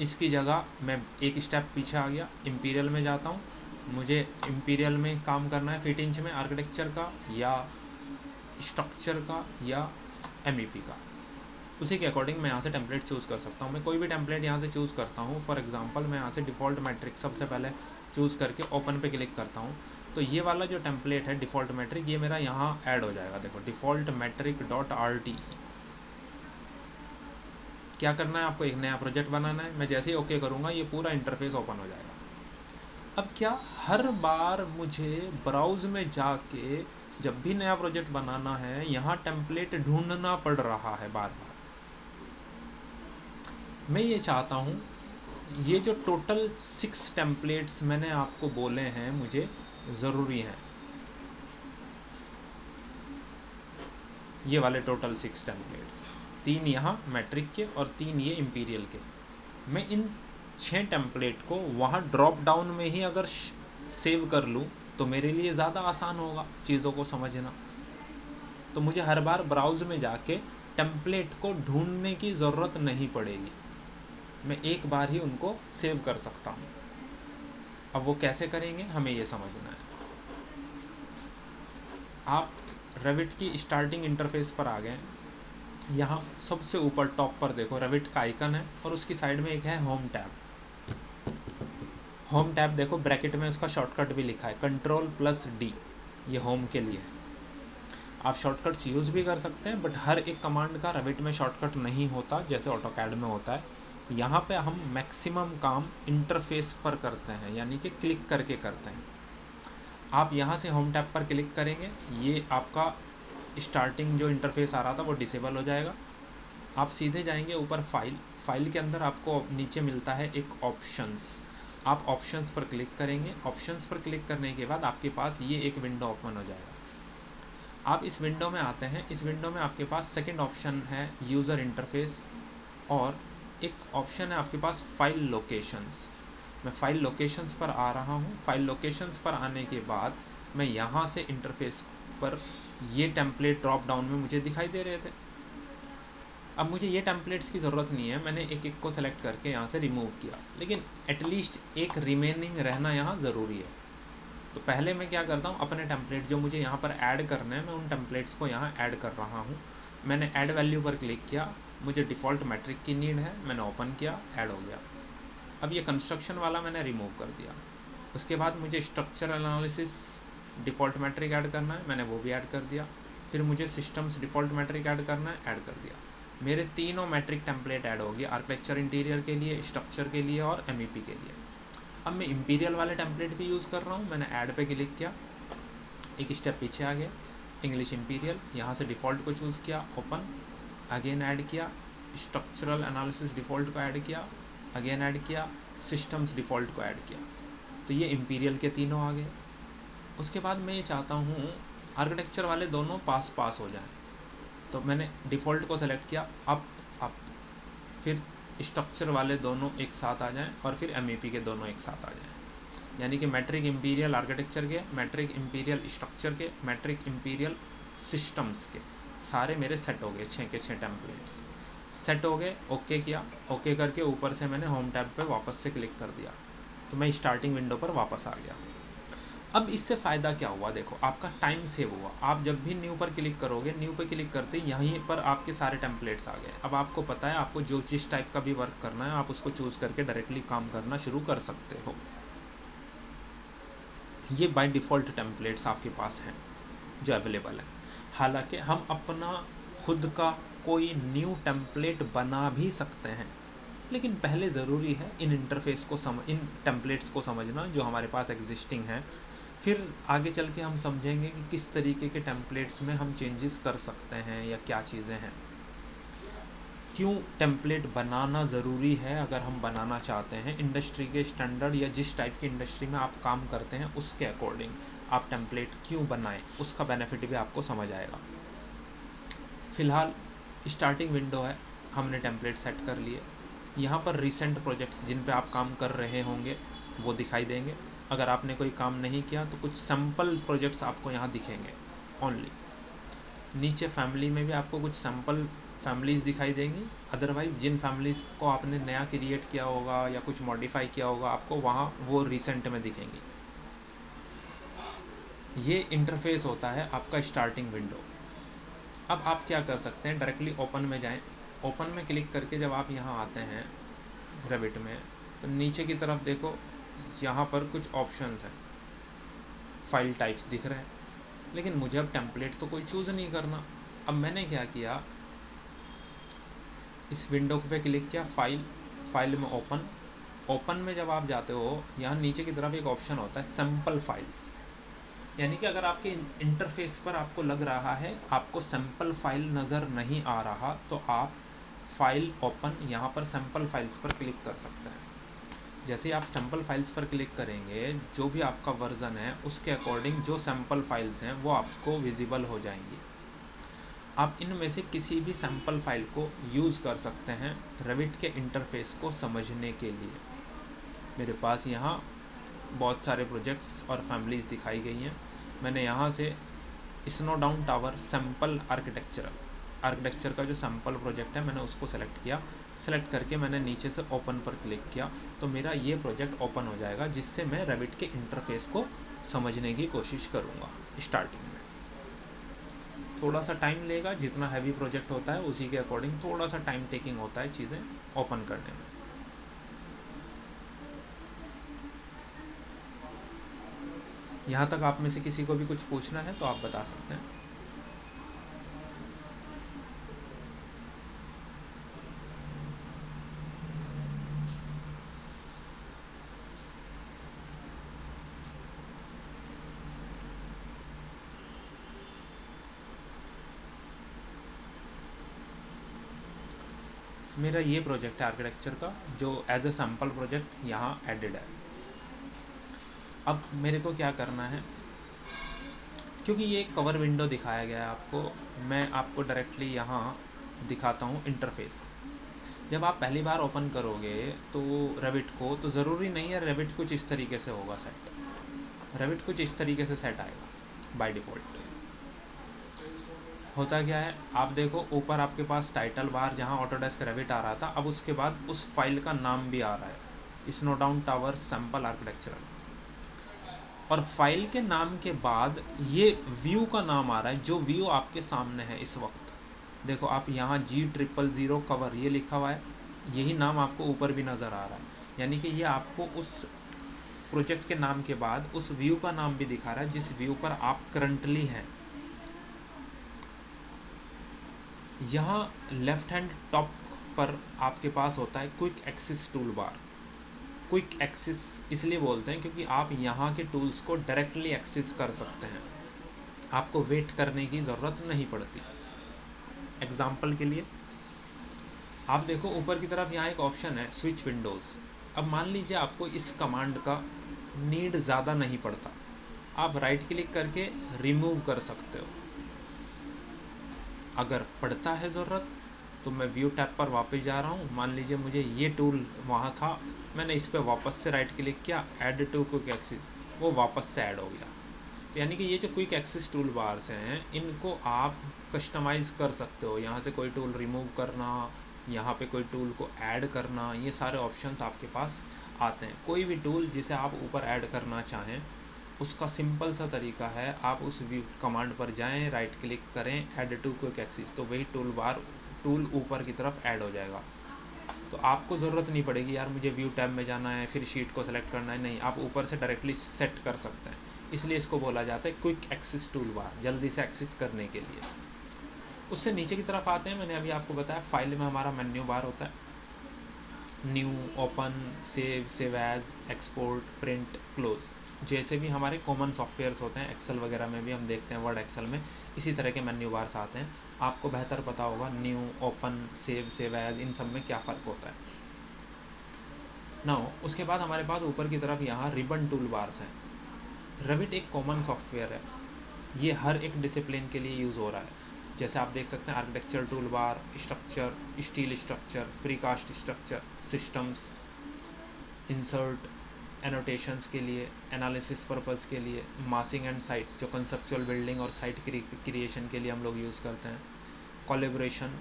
[SPEAKER 1] इसकी जगह, मैं एक स्टेप पीछे आ गया, इम्पीरियल में जाता हूँ, मुझे इम्पीरियल में काम करना है फिट इंच में, आर्किटेक्चर का या स्ट्रक्चर का या MEP का, उसी के अकॉर्डिंग मैं यहाँ से टेम्पलेट चूज़ कर सकता हूँ। मैं कोई भी टेम्पलेट यहाँ से चूज़ करता हूँ। फॉर एग्जांपल मैं यहाँ से डिफ़ॉल्ट मैट्रिक सबसे पहले चूज़ करके ओपन पे क्लिक करता हूँ, तो ये वाला जो टेम्पलेट है डिफ़ॉल्ट मैट्रिक, ये मेरा यहाँ ऐड हो जाएगा। देखो डिफ़ॉल्ट मैट्रिक .rte। क्या करना है आपको? एक नया प्रोजेक्ट बनाना है। मैं जैसे ही ओके करूँगा ये पूरा इंटरफेस ओपन हो जाएगा। अब क्या हर बार मुझे ब्राउज़ में जाके जब भी नया प्रोजेक्ट बनाना है यहाँ टेम्पलेट ढूंढना पड़ रहा है बार बार? मैं ये चाहता हूँ ये जो टोटल 6 टेम्पलेट्स मैंने आपको बोले हैं मुझे ज़रूरी हैं, ये वाले टोटल 6 टेम्पलेट्स, 3 यहाँ मैट्रिक के और 3 ये इम्पीरियल के। मैं इन 6 टेम्पलेट को वहाँ ड्रॉप डाउन में ही अगर सेव कर लूँ तो मेरे लिए ज़्यादा आसान होगा चीज़ों को समझना। तो मुझे हर बार ब्राउज़ में जाके टेम्पलेट को ढूंढने की ज़रूरत नहीं पड़ेगी, मैं एक बार ही उनको सेव कर सकता हूँ। अब वो कैसे करेंगे हमें ये समझना है। आप रेविट की स्टार्टिंग इंटरफेस पर आ गए। यहाँ सबसे ऊपर टॉप पर देखो रेविट का आइकन है और उसकी साइड में एक है होम टैब। होम टैब देखो ब्रैकेट में उसका शॉर्टकट भी लिखा है Ctrl+D, ये होम के लिए है। आप शॉर्टकट्स यूज़ भी कर सकते हैं, बट हर एक कमांड का रेविट में शॉर्टकट नहीं होता जैसे ऑटोकैड में होता है। यहाँ पे हम मैक्सिमम काम इंटरफेस पर करते हैं, यानी कि क्लिक करके करते हैं। आप यहाँ से होम टैब पर क्लिक करेंगे, ये आपका स्टार्टिंग जो इंटरफेस आ रहा था वो डिसेबल हो जाएगा। आप सीधे जाएंगे ऊपर फाइल के अंदर आपको नीचे मिलता है एक ऑप्शंस। आप ऑप्शंस पर क्लिक करेंगे। ऑप्शंस पर क्लिक करने के बाद आपके पास ये एक विंडो ओपन हो जाएगा। आप इस विंडो में आते हैं। इस विंडो में आपके पास सेकंड ऑप्शन है यूज़र इंटरफेस और एक ऑप्शन है आपके पास फाइल लोकेशंस। मैं फाइल लोकेशंस पर आ रहा हूँ। फाइल लोकेशंस पर आने के बाद मैं यहाँ से इंटरफेस पर ये टेम्पलेट ड्रॉप डाउन में मुझे दिखाई दे रहे थे। अब मुझे ये टेम्पलेट्स की ज़रूरत नहीं है, मैंने एक एक को सेलेक्ट करके यहाँ से रिमूव किया, लेकिन एटलीस्ट एक रिमेनिंग रहना यहाँ ज़रूरी है। तो पहले मैं क्या करता हूँ, अपने टेम्पलेट जो मुझे यहाँ पर ऐड करना है मैं उन टेम्पलेट्स को यहाँ ऐड कर रहा हूँ। मैंने ऐड वैल्यू पर क्लिक किया, मुझे डिफ़ॉल्ट मैट्रिक की नीड है, मैंने ओपन किया, ऐड हो गया। अब ये कंस्ट्रक्शन वाला मैंने रिमूव कर दिया। उसके बाद मुझे structure analysis default metric add करना है, मैंने वो भी ऐड कर दिया। फिर मुझे सिस्टम्स डिफ़ॉल्ट मैट्रिक ऐड करना है, ऐड कर दिया। मेरे तीनों मैट्रिक टेम्पलेट ऐड हो गए, आर्किटेक्चर इंटीरियर के लिए, स्ट्रक्चर के लिए और MEP के लिए। अब मैं इंपीरियल वाले टेम्पलेट भी यूज़ कर रहा हूँ। मैंने ऐड पे क्लिक किया, एक स्टेप पीछे आ गया, इंग्लिश इंपीरियल, यहाँ से डिफ़ॉल्ट को चूज़ किया, ओपन, अगेन ऐड किया, स्ट्रक्चरल एनालिसिस डिफ़ॉल्ट को ऐड किया, अगेन ऐड किया, सिस्टम्स डिफ़ॉल्ट को ऐड किया। तो ये इंपीरियल के तीनों आ गए। उसके बाद मैं ये चाहता हूँ आर्किटेक्चर वाले दोनों पास पास हो जाएं, तो मैंने डिफ़ॉल्ट को सेलेक्ट किया, अप, फिर स्ट्रक्चर वाले दोनों एक साथ आ जाएं और फिर MEP के दोनों एक साथ आ जाएं। यानी कि मैट्रिक इंपीरियल आर्किटेक्चर के, मैट्रिक इंपीरियल स्ट्रक्चर के, मैट्रिक इंपीरियल सिस्टम्स के सारे मेरे सेट हो गए। 6 के 6 टेम्पलेट्स सेट हो गए। ओके किया, ओके करके ऊपर से मैंने होम टैब पे वापस से क्लिक कर दिया, तो मैं स्टार्टिंग विंडो पर वापस आ गया। अब इससे फ़ायदा क्या हुआ, देखो आपका टाइम सेव हुआ। आप जब भी न्यू पर क्लिक करोगे, न्यू पे क्लिक करते ही यहीं पर आपके सारे टेम्पलेट्स आ गए। अब आपको पता है आपको जो जिस टाइप का भी वर्क करना है आप उसको चूज़ करके डायरेक्टली काम करना शुरू कर सकते हो। ये बाय डिफ़ॉल्ट टेम्पलेट्स आपके पास हैं जो अवेलेबल है। हालांकि हम अपना खुद का कोई न्यू टेम्पलेट बना भी सकते हैं, लेकिन पहले ज़रूरी है इन इंटरफेस को इन टेम्पलेट्स को समझना जो हमारे पास एग्जिस्टिंग हैं। फिर आगे चल के हम समझेंगे कि किस तरीके के टेम्पलेट्स में हम चेंजेस कर सकते हैं या क्या चीज़ें हैं। क्यों टेम्पलेट बनाना ज़रूरी है, अगर हम बनाना चाहते हैं इंडस्ट्री के स्टैंडर्ड या जिस टाइप की इंडस्ट्री में आप काम करते हैं उसके अकॉर्डिंग आप टेम्पलेट क्यों बनाएं, उसका बेनिफिट भी आपको समझ आएगा। फ़िलहाल स्टार्टिंग विंडो है, हमने टेम्पलेट सेट कर लिए। यहाँ पर रिसेंट प्रोजेक्ट्स जिन पे आप काम कर रहे होंगे वो दिखाई देंगे। अगर आपने कोई काम नहीं किया तो कुछ सैम्पल प्रोजेक्ट्स आपको यहाँ दिखेंगे ओनली। नीचे फैमिली में भी आपको कुछ सैम्पल फैमिलीज़ दिखाई देंगी। अदरवाइज़ जिन फैमिलीज़ को आपने नया क्रिएट किया होगा या कुछ मॉडिफाई किया होगा आपको वहाँ वो रिसेंट में दिखेंगी। ये इंटरफेस होता है आपका स्टार्टिंग विंडो। अब आप क्या कर सकते हैं, डायरेक्टली ओपन में जाएं। ओपन में क्लिक करके जब आप यहाँ आते हैं रेविट में, तो नीचे की तरफ देखो यहाँ पर कुछ ऑप्शंस हैं, फाइल टाइप्स दिख रहे हैं, लेकिन मुझे अब टेम्पलेट तो कोई चूज़ नहीं करना। अब मैंने क्या किया, इस विंडो पे क्लिक किया, फाइल में ओपन में जब आप जाते हो यहाँ नीचे की तरफ एक ऑप्शन होता है सैम्पल फाइल्स। यानी कि अगर आपके इंटरफेस पर आपको लग रहा है आपको सैम्पल फाइल नज़र नहीं आ रहा, तो आप फाइल ओपन यहाँ पर सैम्पल फाइल्स पर क्लिक कर सकते हैं। जैसे आप सैम्पल फाइल्स पर क्लिक करेंगे, जो भी आपका वर्ज़न है उसके अकॉर्डिंग जो सैम्पल फाइल्स हैं वो आपको विजिबल हो जाएंगी। आप इनमें से किसी भी सैम्पल फाइल को यूज़ कर सकते हैं रेविट के इंटरफेस को समझने के लिए। मेरे पास यहाँ बहुत सारे प्रोजेक्ट्स और फैमिलीज़ दिखाई गई हैं। मैंने यहाँ से snow down tower sample architecture का जो सैम्पल प्रोजेक्ट है मैंने उसको सेलेक्ट किया। सेलेक्ट करके मैंने नीचे से ओपन पर क्लिक किया तो मेरा ये प्रोजेक्ट ओपन हो जाएगा, जिससे मैं रेविट के इंटरफेस को समझने की कोशिश करूँगा। स्टार्टिंग में थोड़ा सा टाइम लेगा, जितना हैवी प्रोजेक्ट होता है उसी के अकॉर्डिंग थोड़ा सा टाइम टेकिंग होता है चीज़ें ओपन करने में। यहाँ तक आप में से किसी को भी कुछ पूछना है तो आप बता सकते हैं। मेरा ये प्रोजेक्ट है आर्किटेक्चर का, जो एज ए सैम्पल प्रोजेक्ट यहाँ एडेड है। अब मेरे को क्या करना है, क्योंकि ये कवर विंडो दिखाया गया है आपको, मैं आपको डायरेक्टली यहाँ दिखाता हूँ इंटरफेस। जब आप पहली बार ओपन करोगे तो रेविट को, तो ज़रूरी नहीं है रेविट कुछ इस तरीके से होगा सेट। रेविट कुछ इस तरीके से सेट आएगा बाय डिफ़ॉल्ट। होता क्या है, आप देखो ऊपर आपके पास टाइटल बार जहाँ ऑटोडेस्क रेविट आ रहा था, अब उसके बाद उस फाइल का नाम भी आ रहा है, snow down tower sample architecture. और फाइल के नाम के बाद ये व्यू का नाम आ रहा है, जो व्यू आपके सामने है इस वक्त। देखो आप यहाँ G000 कवर ये लिखा हुआ है, यही नाम आपको ऊपर भी नज़र आ रहा है, यानी कि ये आपको उस प्रोजेक्ट के नाम के बाद उस व्यू का नाम भी दिखा रहा है जिस व्यू पर आप करंटली हैं। यहाँ लेफ्ट हैंड टॉप पर आपके पास होता है quick access tool bar. Quick access इसलिए बोलते हैं क्योंकि आप यहाँ के टूल्स को डायरेक्टली एक्सेस कर सकते हैं, आपको वेट करने की ज़रूरत नहीं पड़ती। एग्जाम्पल के लिए आप देखो ऊपर की तरफ यहाँ एक ऑप्शन है स्विच विंडोज़। अब मान लीजिए आपको इस कमांड का नीड ज़्यादा नहीं पड़ता, आप राइट क्लिक करके रिमूव कर सकते हो। अगर पड़ता है ज़रूरत तो मैं व्यू टैब पर वापस जा रहा हूँ, मान लीजिए मुझे ये टूल वहाँ था, मैंने इस पर वापस से राइट क्लिक किया, ऐड टू क्विक एक्सेस, वो वापस से ऐड हो गया। तो यानी कि ये जो क्विक एक्सेस टूल बार्स हैं इनको आप कस्टमाइज़ कर सकते हो। यहाँ से कोई टूल रिमूव करना, यहाँ पे कोई टूल को ऐड करना, ये सारे ऑप्शंस आपके पास आते हैं। कोई भी टूल जिसे आप ऊपर ऐड करना चाहें उसका सिंपल सा तरीका है, आप उस व्यू कमांड पर जाएं, राइट क्लिक करें, ऐड टू क्विक एक्सेस, तो वही टूल ऊपर की तरफ ऐड हो जाएगा। तो आपको ज़रूरत नहीं पड़ेगी यार मुझे व्यू टैब में जाना है फिर शीट को सेलेक्ट करना है, नहीं, आप ऊपर से डायरेक्टली सेट कर सकते हैं। इसलिए इसको बोला जाता है क्विक एक्सेस टूल बार, जल्दी से एक्सेस करने के लिए। उससे नीचे की तरफ आते हैं, मैंने अभी आपको बताया फाइल में हमारा मेन्यू बार होता है, new, open, save as, export, print, close, जैसे भी हमारे कॉमन सॉफ्टवेयर्स होते हैं, एक्सेल वगैरह में भी हम देखते हैं, वर्ड एक्सेल में इसी तरह के मेन्यू बार्स आते हैं। आपको बेहतर पता होगा न्यू, ओपन, सेव एज, इन सब में क्या फ़र्क होता है ना। उसके बाद हमारे पास ऊपर की तरफ यहाँ रिबन टूल बार्स हैं। रेविट एक कॉमन सॉफ्टवेयर है, ये हर एक डिसिप्लिन के लिए यूज़ हो रहा है। जैसे आप देख सकते हैं architecture tool bar, structure, steel structure, precast structure, systems, insert, annotations के लिए, एनालिसिस पर्पज़ के लिए, मासिंग एंड साइट जो कंसेप्चुअल बिल्डिंग और साइट क्रिएशन के लिए हम लोग यूज़ करते हैं, कोलैबोरेशन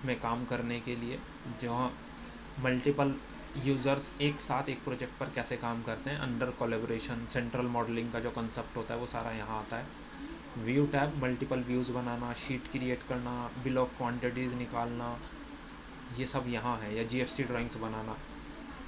[SPEAKER 1] में काम करने के लिए जहाँ मल्टीपल यूज़र्स एक साथ एक प्रोजेक्ट पर कैसे काम करते हैं अंडर कोलैबोरेशन, सेंट्रल मॉडलिंग का जो कंसेप्ट होता है वो सारा यहाँ आता है। व्यू टैब, मल्टीपल व्यूज़ बनाना, शीट क्रिएट करना, बिल ऑफ क्वांटिटीज़ निकालना, ये सब यहाँ है, या जीएफसी ड्राइंग्स बनाना।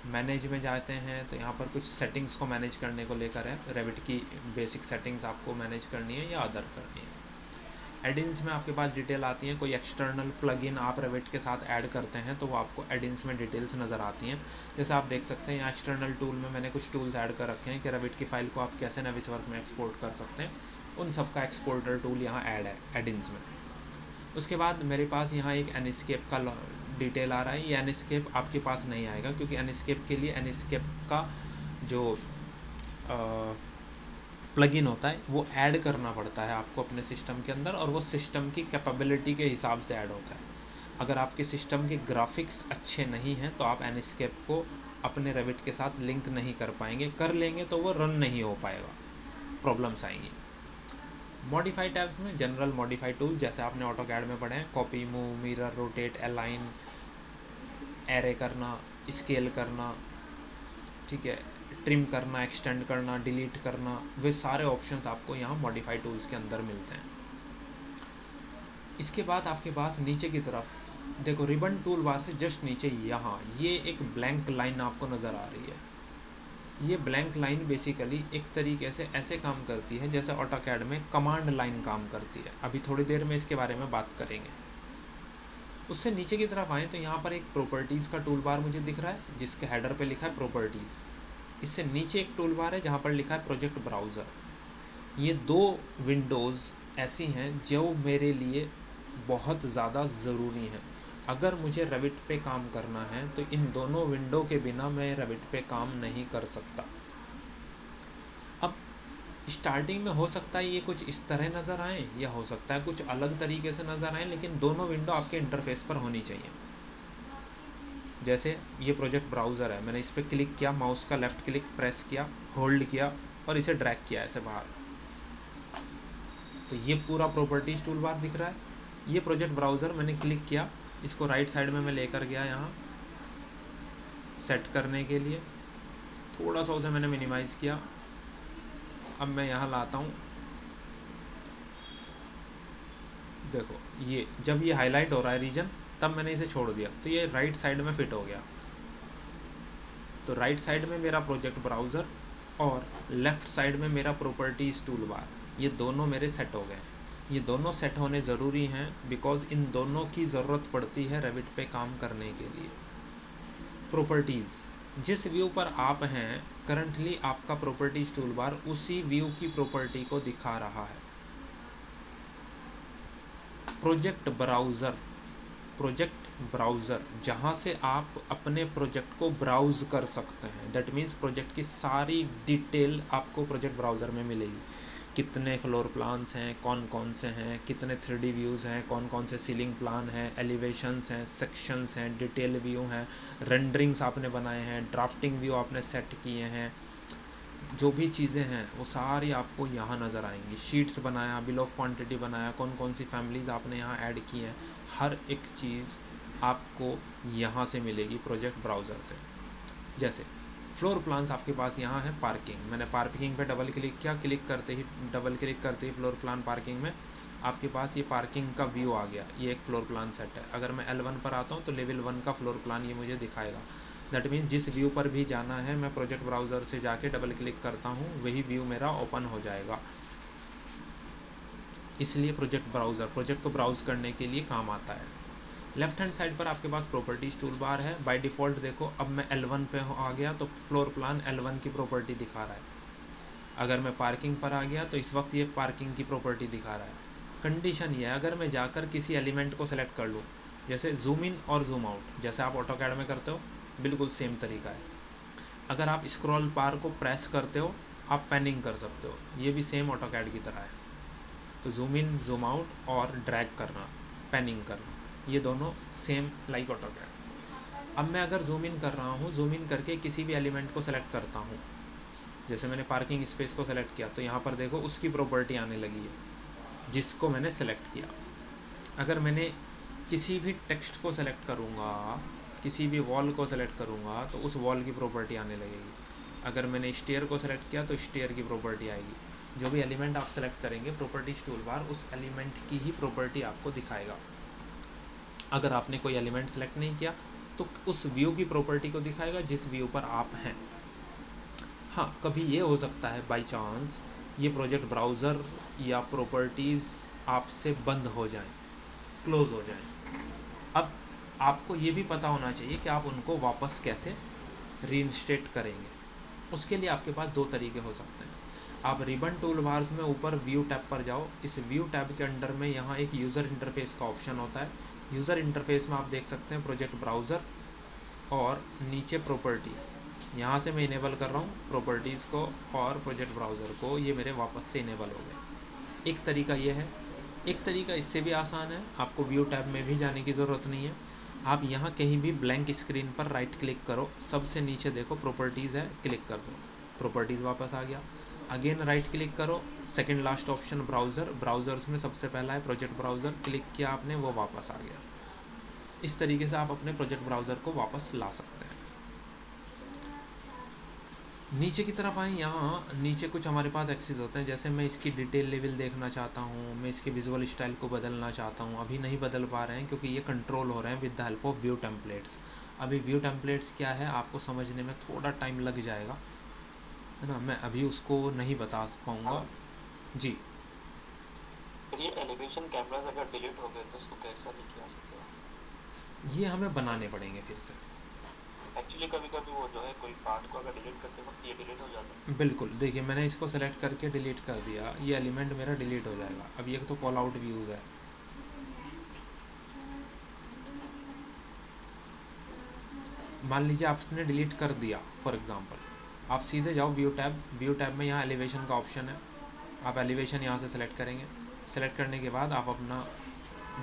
[SPEAKER 1] मैनेज में जाते हैं तो यहाँ पर कुछ सेटिंग्स को मैनेज करने को लेकर है, रेविट की बेसिक सेटिंग्स आपको मैनेज करनी है या अदर करनी है। एडिंस में आपके पास डिटेल आती हैं, कोई एक्सटर्नल प्लगइन आप रेविट के साथ ऐड करते हैं तो वो आपको एडिंस में डिटेल्स नज़र आती हैं। जैसे आप देख सकते हैं यहाँ एक्सटर्नल टूल में मैंने कुछ टूल्स ऐड कर रखे हैं कि रेविट की फ़ाइल को आप कैसे नेविसवर्क में एक्सपोर्ट कर सकते हैं, उन सब का एक्सपोर्टर टूल यहाँ ऐड है एडिंस में। उसके बाद मेरे पास यहाँ एक एनस्केप का डिटेल आ रहा है, ये एनस्केप आपके पास नहीं आएगा क्योंकि एनस्केप के लिए एनस्केप का जो प्लगइन होता है वो ऐड करना पड़ता है आपको अपने सिस्टम के अंदर, और वो सिस्टम की कैपेबिलिटी के हिसाब से ऐड होता है। अगर आपके सिस्टम के ग्राफिक्स अच्छे नहीं हैं तो आप एनस्केप को अपने रेविट के साथ लिंक नहीं कर पाएंगे, कर लेंगे तो वो रन नहीं हो पाएगा, प्रॉब्लम्स आएंगी। मॉडिफाई टैब्स में जनरल मॉडिफाई टूल जैसे आपने ऑटोकैड में पढ़े हैं, copy, move, mirror, rotate, align, array करना, स्केल करना, ठीक है, ट्रिम करना, एक्सटेंड करना, डिलीट करना, वे सारे ऑप्शंस आपको यहाँ मॉडिफाई टूल्स के अंदर मिलते हैं। इसके बाद आपके पास नीचे की तरफ देखो, रिबन टूल बार से जस्ट नीचे यहाँ ये एक ब्लैंक लाइन आपको नज़र आ रही है। ये ब्लैंक लाइन बेसिकली एक तरीके से ऐसे काम करती है जैसे ऑटोकैड में कमांड लाइन काम करती है। अभी थोड़ी देर में इसके बारे में बात करेंगे। उससे नीचे की तरफ आए तो यहाँ पर एक प्रॉपर्टीज़ का टूल बार मुझे दिख रहा है जिसके हेडर पे लिखा है प्रॉपर्टीज़। इससे नीचे एक टूल बार है जहाँ पर लिखा है प्रोजेक्ट ब्राउज़र। ये दो विंडोज़ ऐसी हैं जो मेरे लिए बहुत ज़्यादा ज़रूरी हैं। अगर मुझे रेविट पे काम करना है तो इन दोनों विंडो के बिना मैं रेविट पे काम नहीं कर सकता। अब स्टार्टिंग में हो सकता है ये कुछ इस तरह नज़र आए या हो सकता है कुछ अलग तरीके से नज़र आए, लेकिन दोनों विंडो आपके इंटरफेस पर होनी चाहिए। जैसे ये प्रोजेक्ट ब्राउज़र है, मैंने इस पर क्लिक किया, माउस का लेफ़्ट क्लिक प्रेस किया, होल्ड किया और इसे ड्रैग किया ऐसे बाहर, तो ये पूरा प्रॉपर्टीज़ टूल बार दिख रहा है। ये प्रोजेक्ट ब्राउज़र मैंने क्लिक किया, इसको राइट साइड में मैं लेकर गया यहाँ सेट करने के लिए, थोड़ा सा उसे मैंने मिनिमाइज़ किया। अब मैं यहाँ लाता हूँ, देखो ये जब ये हाईलाइट हो रहा है रीजन, तब मैंने इसे छोड़ दिया तो ये राइट साइड में फिट हो गया। तो राइट साइड में मेरा प्रोजेक्ट ब्राउज़र और लेफ़्ट साइड में मेरा प्रॉपर्टीज़ टूल बार, ये दोनों मेरे सेट हो गए। ये दोनों सेट होने ज़रूरी हैं बिकॉज़ इन दोनों की ज़रूरत पड़ती है रेविट पे काम करने के लिए। प्रॉपर्टीज़, जिस व्यू पर आप हैं करंटली आपका प्रॉपर्टीज़ टूल बार उसी व्यू की प्रॉपर्टी को दिखा रहा है। प्रोजेक्ट ब्राउज़र जहाँ से आप अपने प्रोजेक्ट को ब्राउज़ कर सकते हैं। दैट मीन्स प्रोजेक्ट की सारी डिटेल आपको प्रोजेक्ट ब्राउज़र में मिलेगी। कितने फ्लोर प्लान्स हैं, कौन कौन से हैं, कितने 3D व्यूज़ हैं, कौन कौन से सीलिंग प्लान हैं, एलिवेशंस हैं, सेक्शंस हैं, डिटेल व्यू हैं, रेंडरिंग्स आपने बनाए हैं, ड्राफ्टिंग व्यू आपने सेट किए हैं, जो भी चीज़ें हैं वो सारी आपको यहाँ नज़र आएंगी। शीट्स बनाया, बिल ऑफ क्वांटिटी बनाया, कौन कौन सी फैमिलीज़ आपने यहाँ ऐड की हैं, हर एक चीज़ आपको यहाँ से मिलेगी प्रोजेक्ट ब्राउज़र से। जैसे फ्लोर प्लान्स आपके पास यहाँ है, पार्किंग, मैंने पार्किंग पे डबल क्लिक किया, डबल क्लिक करते ही फ्लोर प्लान पार्किंग में आपके पास ये पार्किंग का व्यू आ गया। ये एक फ्लोर प्लान सेट है। अगर मैं L1 पर आता हूँ तो लेवल 1 का फ्लोर प्लान ये मुझे दिखाएगा। दैट मीन्स जिस व्यू पर भी जाना है मैं प्रोजेक्ट ब्राउज़र से जाके डबल क्लिक करता हूँ, वही व्यू मेरा ओपन हो जाएगा। इसलिए प्रोजेक्ट को ब्राउज़ करने के लिए काम आता है। लेफ्ट हैंड साइड पर आपके पास प्रॉपर्टीज़ टूल बार है। बाय डिफ़ॉल्ट देखो, अब मैं L1 पे आ गया तो फ्लोर प्लान L1 की प्रॉपर्टी दिखा रहा है। अगर मैं पार्किंग पर आ गया तो इस वक्त ये पार्किंग की प्रॉपर्टी दिखा रहा है। कंडीशन ये है, अगर मैं जाकर किसी एलिमेंट को सेलेक्ट कर लूँ, जैसे जूम इन और जूम आउट, जैसे आप ऑटोकैड में करते हो बिल्कुल सेम तरीका है। अगर आप स्क्रॉल बार को प्रेस करते हो आप पैनिंग कर सकते हो, ये भी सेम ऑटोकैड की तरह है। तो जूम इन, जूम आउट और ड्रैग करना, पैनिंग करना, ये दोनों सेम लाइक ऑटोकैड। अब मैं अगर जूम इन कर रहा हूँ, जूम इन करके किसी भी एलिमेंट को सेलेक्ट करता हूँ, जैसे मैंने पार्किंग स्पेस को सेलेक्ट किया तो यहाँ पर देखो उसकी प्रॉपर्टी आने लगी है जिसको मैंने सेलेक्ट किया। अगर मैंने किसी भी टेक्स्ट को सेलेक्ट करूँगा, किसी भी वॉल को सेलेक्ट करूँगा तो उस वॉल की प्रॉपर्टी आने लगेगी। अगर मैंने स्टेयर को सेलेक्ट किया तो स्टेयर की प्रॉपर्टी आएगी। जो भी एलिमेंट आप सेलेक्ट करेंगे प्रॉपर्टीज टूल बार उस एलिमेंट की ही प्रॉपर्टी आपको दिखाएगा। अगर आपने कोई एलिमेंट सेलेक्ट नहीं किया तो उस व्यू की प्रॉपर्टी को दिखाएगा जिस व्यू पर आप हैं। हाँ, कभी ये हो सकता है बाय चांस ये प्रोजेक्ट ब्राउज़र या प्रॉपर्टीज़ आपसे बंद हो जाएं, क्लोज़ हो जाएं। अब आपको ये भी पता होना चाहिए कि आप उनको वापस कैसे रीइंस्टेट करेंगे। उसके लिए आपके पास दो तरीके हो सकते हैं। आप रिबन टूल बार्स में ऊपर व्यू टैब पर जाओ। इस व्यू टैब के अंडर में यहाँ एक यूज़र इंटरफेस का ऑप्शन होता है। यूज़र इंटरफेस में आप देख सकते हैं प्रोजेक्ट ब्राउज़र और नीचे प्रॉपर्टीज़। यहाँ से मैं इनेबल कर रहा हूँ प्रॉपर्टीज़ को और प्रोजेक्ट ब्राउज़र को, ये मेरे वापस से इनेबल हो गए। एक तरीका ये है। एक तरीका इससे भी आसान है, आपको व्यू टैब में भी जाने की ज़रूरत नहीं है। आप यहाँ कहीं भी ब्लैंक स्क्रीन पर राइट क्लिक करो, सबसे नीचे देखो प्रॉपर्टीज़ है, क्लिक कर दो, प्रॉपर्टीज़ वापस आ गया। अगेन राइट क्लिक करो, second last option browser, browsers में सबसे पहला है प्रोजेक्ट ब्राउज़र, क्लिक किया आपने, वो वापस आ गया। इस तरीके से आप अपने प्रोजेक्ट ब्राउज़र को वापस ला सकते हैं। नीचे की तरफ आए, यहाँ नीचे कुछ हमारे पास एक्सेस होते हैं, जैसे मैं इसकी डिटेल लेवल देखना चाहता हूँ, मैं इसके विजुअल स्टाइल को बदलना चाहता हूँ। अभी नहीं बदल पा रहे हैं क्योंकि ये कंट्रोल हो रहे हैं with the help of view templates. अभी व्यू टेम्पलेट्स क्या है आपको समझने में थोड़ा टाइम लग जाएगा, है ना, मैं अभी उसको नहीं बता पाऊँगा जी।
[SPEAKER 2] ये एलिवेशन कैमरास अगर डिलीट हो गए तो उसको कैसा लेके आ सकते हो?
[SPEAKER 1] ये हमें बनाने पड़ेंगे फिर से।
[SPEAKER 2] एक्चुअली कभी कभी वो जो है कोई पार्ट को अगर डिलीट करते वक्त ये डिलीट हो जाता है।
[SPEAKER 1] बिल्कुल, देखिए मैंने इसको सेलेक्ट करके डिलीट कर दिया, ये एलिमेंट मेरा डिलीट हो जाएगा। अब ये तो कॉल आउट व्यूज़ है, मान लीजिए आपने डिलीट कर दिया फॉर एग्ज़ाम्पल, आप सीधे जाओ व्यू टैब, व्यू टैब में यहाँ एलिवेशन का ऑप्शन है, आप एलिवेशन यहाँ से सेलेक्ट करेंगे। सेलेक्ट करने के बाद आप अपना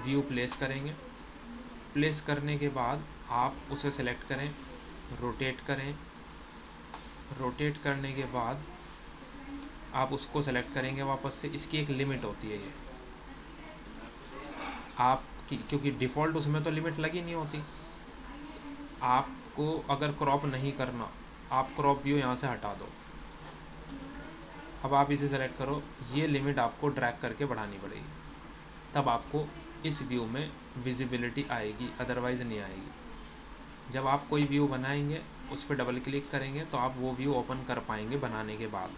[SPEAKER 1] व्यू प्लेस करेंगे। प्लेस करने के बाद आप उसे सेलेक्ट करें, रोटेट करें। रोटेट करने के बाद आप उसको सेलेक्ट करेंगे वापस से। इसकी एक लिमिट होती है, ये आपकी, क्योंकि डिफ़ॉल्ट उसमें तो लिमिट लगी नहीं होती। आपको अगर क्रॉप नहीं करना, आप क्रॉप व्यू यहाँ से हटा दो। अब आप इसे सेलेक्ट करो, ये लिमिट आपको ड्रैग करके बढ़ानी पड़ेगी, तब आपको इस व्यू में विजिबिलिटी आएगी, अदरवाइज़ नहीं आएगी। जब आप कोई व्यू बनाएंगे, उस पर डबल क्लिक करेंगे तो आप वो व्यू ओपन कर पाएंगे बनाने के बाद।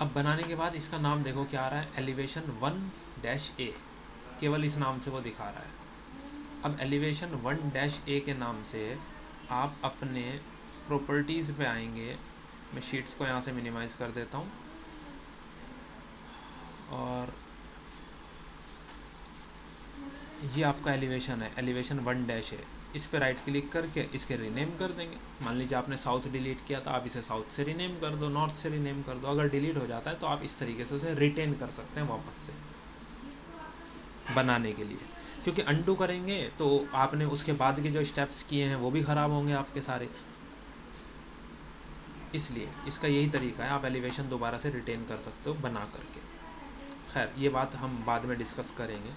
[SPEAKER 1] अब बनाने के बाद इसका नाम देखो क्या आ रहा है, एलिवेशन 1-A, केवल इस नाम से वो दिखा रहा है। अब एलिवेशन 1-A के नाम से आप अपने प्रॉपर्टीज़ पे आएंगे। मैं शीट्स को यहाँ से मिनिमाइज़ कर देता हूँ, और ये आपका एलिवेशन है, एलिवेशन 1-A। इस पे राइट क्लिक करके इसके रीनेम कर देंगे। मान लीजिए आपने साउथ डिलीट किया तो आप इसे साउथ से रीनेम कर दो, नॉर्थ से रीनेम कर दो। अगर डिलीट हो जाता है तो आप इस तरीके से उसे रिटेन कर सकते हैं वापस से बनाने के लिए, क्योंकि अंडू करेंगे तो आपने उसके बाद के जो स्टेप्स किए हैं वो भी ख़राब होंगे आपके सारे। इसलिए इसका यही तरीका है, आप एलिवेशन दोबारा से रिटेन कर सकते हो बना करके। खैर ये बात हम बाद में डिस्कस करेंगे।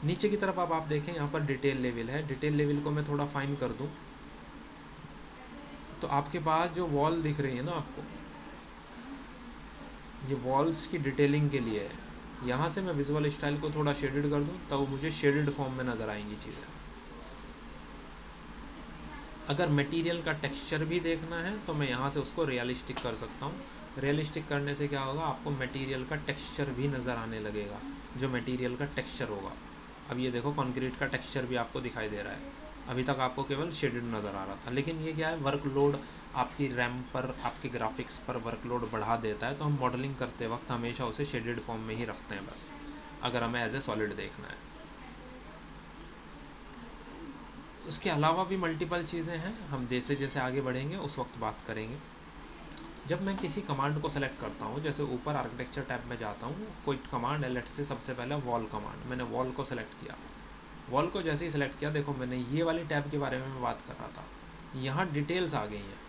[SPEAKER 1] नीचे की तरफ आप देखें, यहाँ पर डिटेल लेवल है। डिटेल लेवल को मैं थोड़ा फाइन कर दूँ तो आपके पास जो वॉल दिख रही है ना आपको, ये वॉल्स की डिटेलिंग के लिए है। यहाँ से मैं विजुअल स्टाइल को थोड़ा शेडेड कर दूँ तो मुझे शेडेड फॉर्म में नज़र आएंगी चीज़ें। अगर मटेरियल का टेक्सचर भी देखना है तो मैं यहाँ से उसको रियलिस्टिक कर सकता हूँ। रियलिस्टिक करने से क्या होगा, आपको मटेरियल का टेक्सचर भी नज़र आने लगेगा, जो मटेरियल का टेक्सचर होगा। अब ये देखो कंक्रीट का टेक्सचर भी आपको दिखाई दे रहा है। अभी तक आपको केवल शेडेड नज़र आ रहा था, लेकिन ये क्या है, वर्कलोड आपकी रैम पर, आपके ग्राफिक्स पर वर्कलोड बढ़ा देता है। तो हम मॉडलिंग करते वक्त हमेशा उसे शेडेड फॉर्म में ही रखते हैं बस, अगर हमें एज ए सॉलिड देखना है। उसके अलावा भी मल्टीपल चीज़ें हैं, हम जैसे जैसे आगे बढ़ेंगे उस वक्त बात करेंगे। जब मैं किसी कमांड को सेलेक्ट करता हूँ, जैसे ऊपर आर्किटेक्चर टैब में जाता हूँ, कोई कमांड है, लेट्स से सबसे पहले वॉल कमांड, मैंने वॉल को सेलेक्ट किया। वॉल को जैसे ही सेलेक्ट किया, देखो मैंने ये वाली टैब के बारे में मैं बात कर रहा था, यहाँ डिटेल्स आ गई हैं।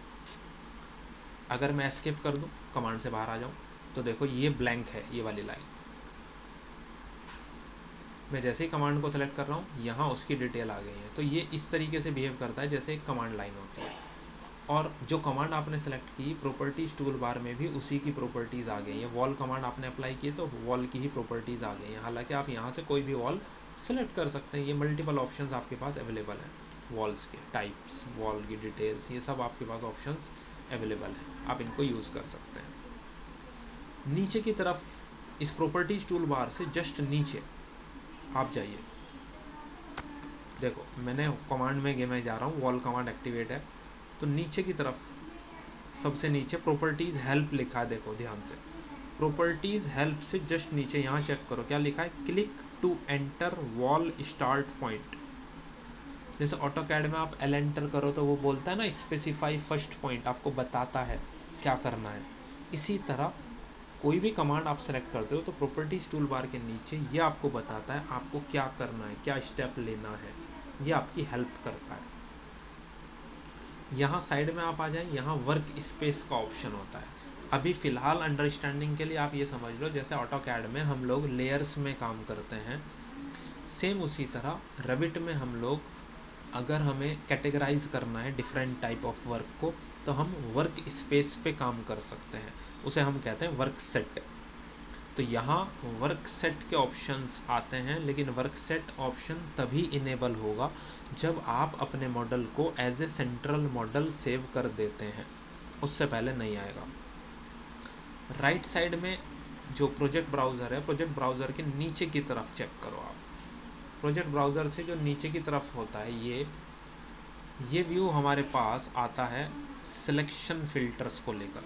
[SPEAKER 1] अगर मैं एस्केप कर दूँ, कमांड से बाहर आ जाऊँ, तो देखो ये ब्लैंक है, ये वाली लाइन। मैं जैसे ही कमांड को सेलेक्ट कर रहा हूँ, यहाँ उसकी डिटेल आ गई है। तो ये इस तरीके से बिहेव करता है जैसे एक कमांड लाइन होती है। और जो कमांड आपने सेलेक्ट की, प्रॉपर्टीज़ टूल बार में भी उसी की प्रॉपर्टीज़ आ गई हैं। वॉल कमांड आपने अप्लाई की तो वॉल की ही प्रॉपर्टीज़ आ गई हैं। हालांकि आप यहाँ से कोई भी वॉल सेलेक्ट कर सकते हैं। ये मल्टीपल ऑप्शंस आपके पास अवेलेबल हैं। वॉल्स के टाइप्स, वॉल की डिटेल्स, ये सब आपके पास ऑप्शंस अवेलेबल हैं, आप इनको यूज़ कर सकते हैं। नीचे की तरफ इस प्रॉपर्टीज़ टूल बार से जस्ट नीचे आप जाइए। देखो मैंने कमांड में मैं जा रहा हूँ, वॉल कमांड एक्टिवेट है, तो नीचे की तरफ सबसे नीचे प्रॉपर्टीज़ हेल्प लिखा है। देखो ध्यान से, प्रॉपर्टीज़ हेल्प से जस्ट नीचे यहाँ चेक करो क्या लिखा है, click to enter wall start point. जैसे ऑटोकैड में आप एल एंटर करो तो वो बोलता है ना स्पेसिफाई फर्स्ट पॉइंट, आपको बताता है क्या करना है। इसी तरह कोई भी कमांड आप सेलेक्ट करते हो तो प्रॉपर्टीज टूल बार के नीचे ये आपको बताता है आपको क्या करना है, क्या स्टेप लेना है, ये आपकी हेल्प करता है। यहाँ साइड में आप आ जाए, यहाँ वर्क स्पेस का ऑप्शन होता है। अभी फ़िलहाल अंडरस्टैंडिंग के लिए आप ये समझ लो जैसे ऑटोकैड में हम लोग लेयर्स में काम करते हैं, सेम उसी तरह रेविट में हम लोग अगर हमें कैटेगराइज करना है डिफरेंट टाइप ऑफ वर्क को तो हम वर्क स्पेस पे काम कर सकते हैं, उसे हम कहते हैं वर्क सेट। तो यहाँ वर्क सेट के ऑप्शंस आते हैं, लेकिन वर्क सेट ऑप्शन तभी इनेबल होगा जब आप अपने मॉडल को as a central model save कर देते हैं, उससे पहले नहीं आएगा। राइट साइड में जो प्रोजेक्ट ब्राउज़र है, प्रोजेक्ट ब्राउज़र के नीचे की तरफ चेक करो आप। प्रोजेक्ट ब्राउज़र से जो नीचे की तरफ होता है ये व्यू हमारे पास आता है सिलेक्शन फ़िल्टर्स को लेकर।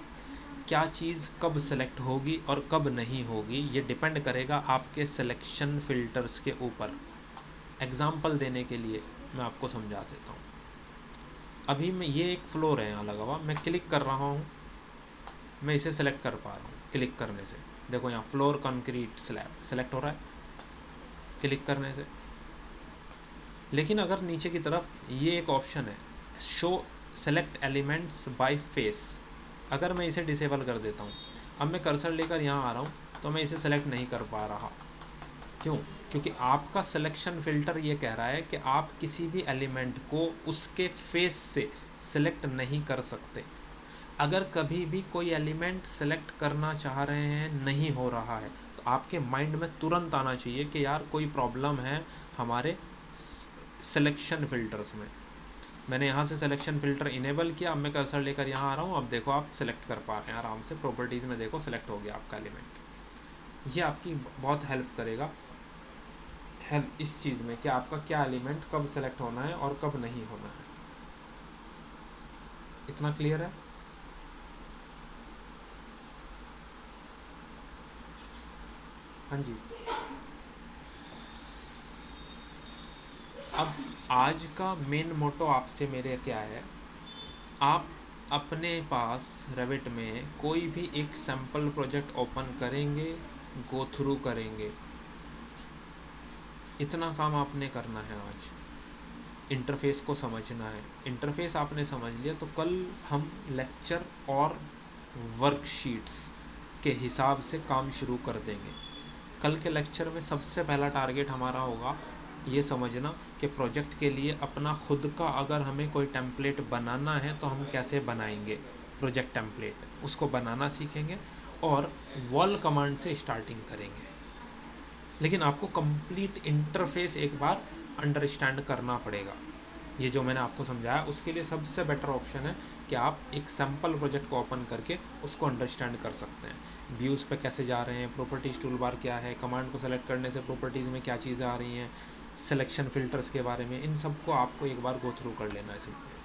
[SPEAKER 1] क्या चीज़ कब सेलेक्ट होगी और कब नहीं होगी ये डिपेंड करेगा आपके सिलेक्शन फ़िल्टर्स के ऊपर। एग्ज़ाम्पल देने के लिए मैं आपको समझा देता हूँ। अभी मैं ये एक फ्लोर है यहाँ लगा हुआ, मैं क्लिक कर रहा हूँ, मैं इसे सेलेक्ट कर पा रहा हूँ क्लिक करने से। देखो यहाँ फ्लोर कंक्रीट स्लैब सेलेक्ट हो रहा है क्लिक करने से। लेकिन अगर नीचे की तरफ ये एक ऑप्शन है show select elements by face, अगर मैं इसे डिसेबल कर देता हूँ, अब मैं कर्सर लेकर यहाँ आ रहा हूँ तो मैं इसे सेलेक्ट नहीं कर पा रहा। क्यों? क्योंकि आपका सिलेक्शन फ़िल्टर ये कह रहा है कि आप किसी भी एलिमेंट को उसके फेस से सिलेक्ट नहीं कर सकते। अगर कभी भी कोई एलिमेंट सेलेक्ट करना चाह रहे हैं नहीं हो रहा है तो आपके माइंड में तुरंत आना चाहिए कि यार कोई प्रॉब्लम है हमारे सिलेक्शन फ़िल्टर्स में। मैंने यहाँ से सिलेक्शन फ़िल्टर इनेबल किया, अब मैं कर्सर लेकर यहाँ आ रहा हूँ, अब देखो आप सेलेक्ट कर पा रहे हैं आराम से। प्रॉपर्टीज़ में देखो सेलेक्ट हो गया आपका एलिमेंट। ये आपकी बहुत हेल्प करेगा इस चीज़ में कि आपका क्या एलिमेंट कब सेलेक्ट होना है और कब नहीं होना है। इतना क्लियर है? हाँ जी। अब आज का मेन मोटो आपसे मेरे क्या है, आप अपने पास रेविट में कोई भी एक सैम्पल प्रोजेक्ट ओपन करेंगे, गो थ्रू करेंगे, इतना काम आपने करना है आज। इंटरफेस को समझना है, इंटरफेस आपने समझ लिया तो कल हम लेक्चर और वर्कशीट्स के हिसाब से काम शुरू कर देंगे। कल के लेक्चर में सबसे पहला टारगेट हमारा होगा ये समझना कि प्रोजेक्ट के लिए अपना खुद का अगर हमें कोई टेम्पलेट बनाना है तो हम कैसे बनाएंगे प्रोजेक्ट टेम्पलेट, उसको बनाना सीखेंगे और वॉल कमांड से स्टार्टिंग करेंगे। लेकिन आपको कंप्लीट इंटरफेस एक बार अंडरस्टैंड करना पड़ेगा। ये जो मैंने आपको समझाया उसके लिए सबसे बेटर ऑप्शन है कि आप एक सैम्पल प्रोजेक्ट को ओपन करके उसको अंडरस्टैंड कर सकते हैं। व्यूज़ पे कैसे जा रहे हैं, प्रॉपर्टीज़ टूल बार क्या है, कमांड को सेलेक्ट करने से प्रॉपर्टीज़ में क्या चीज़ें आ रही हैं, सिलेक्शन फ़िल्टर्स के बारे में, इन सब को आपको एक बार गो थ्रू कर लेना है सिंपल।